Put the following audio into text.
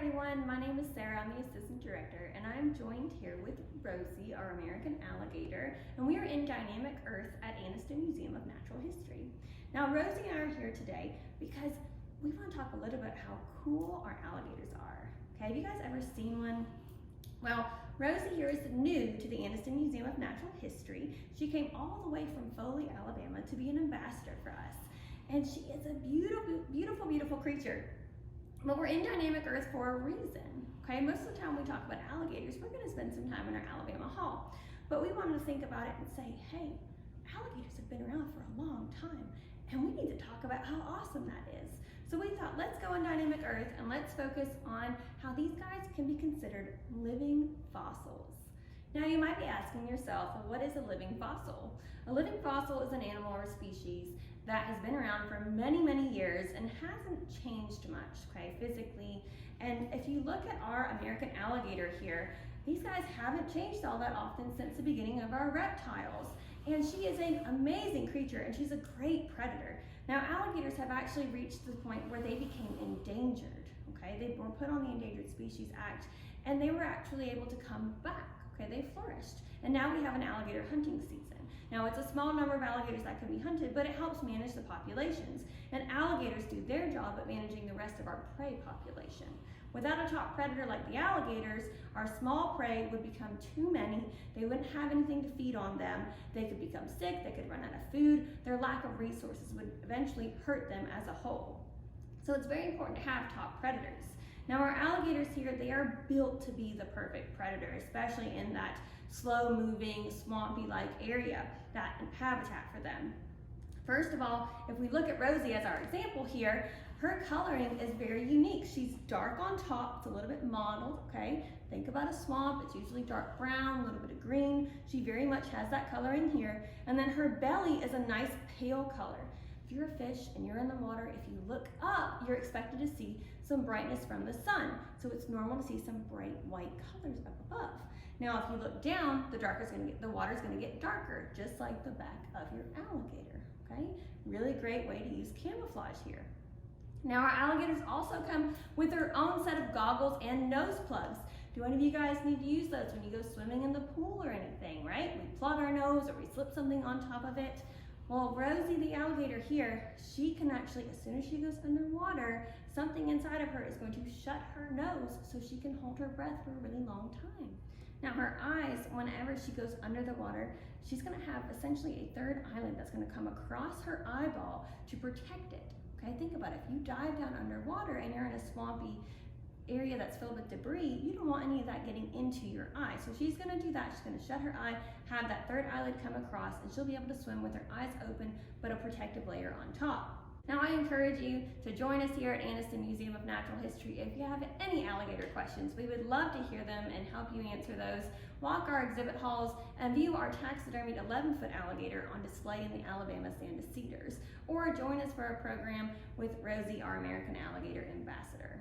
everyone, my name is Sarah, I'm the Assistant Director, and I'm joined here with Rosie, our American alligator, and we are in Dynamic Earth at Anniston Museum of Natural History. Now Rosie and I are here today because we want to talk a little bit how cool our alligators are. Okay, have you guys ever seen one? Well, Rosie here is new to the Anniston Museum of Natural History. She came all the way from Foley, Alabama to be an ambassador for us. And she is a beautiful creature. But we're in Dynamic Earth for a reason, okay? Most of the time we talk about alligators, we're gonna spend some time in our Alabama Hall. But we wanted to think about it and say, hey, alligators have been around for a long time, and we need to talk about how awesome that is. So we thought, let's go on Dynamic Earth and let's focus on how these guys can be considered living fossils. Now you might be asking yourself, well, what is a living fossil? A living fossil is an animal or species that has been around for many years and hasn't changed much, okay, physically. And if you look at our American alligator here, these guys haven't changed all that often since the beginning of our reptiles. And she is an amazing creature, and she's a great predator. Now, alligators have actually reached the point where they became endangered, okay? They were put on the Endangered Species Act, and they were actually able to come back, okay? They flourished. And now we have an alligator hunting season. Now, it's a small number of alligators that can be hunted, but it helps manage the populations. And alligators do their job at managing the rest of our prey population. Without a top predator like the alligators, our small prey would become too many. They wouldn't have anything to feed on them. They could become sick, they could run out of food. Their lack of resources would eventually hurt them as a whole. So it's very important to have top predators. Now our alligators here, they are built to be the perfect predator, especially in that slow-moving, swampy-like area, that habitat for them. First of all, if we look at Rosie as our example here, her coloring is very unique. She's dark on top, it's a little bit mottled, okay? Think about a swamp, it's usually dark brown, a little bit of green. She very much has that coloring here. And then her belly is a nice pale color. If you're a fish and you're in the water, if you look up, you're expected to see some brightness from the sun. So it's normal to see some bright white colors up above. Now, if you look down, the water's gonna get darker, just like the back of your alligator, okay? Really great way to use camouflage here. Now, our alligators also come with their own set of goggles and nose plugs. Do any of you guys need to use those when you go swimming in the pool or anything, right? We plug our nose or we slip something on top of it. Well, Rosie the alligator here, she can actually, as soon as she goes underwater, something inside of her is going to shut her nose so she can hold her breath for a really long time. Now her eyes, whenever she goes under the water, she's gonna have essentially a third eyelid that's gonna come across her eyeball to protect it. Okay, think about it. If you dive down underwater and you're in a swampy area that's filled with debris, you don't want any of that getting into your eye. So she's gonna do that. She's gonna shut her eye, have that third eyelid come across, and she'll be able to swim with her eyes open, but a protective layer on top. Now I encourage you to join us here at Anniston Museum of Natural History. If you have any alligator questions, we would love to hear them and help you answer those. Walk our exhibit halls and view our taxidermied 11-foot alligator on display in the Alabama Stand of Cedars. Or join us for a program with Rosie, our American Alligator Ambassador.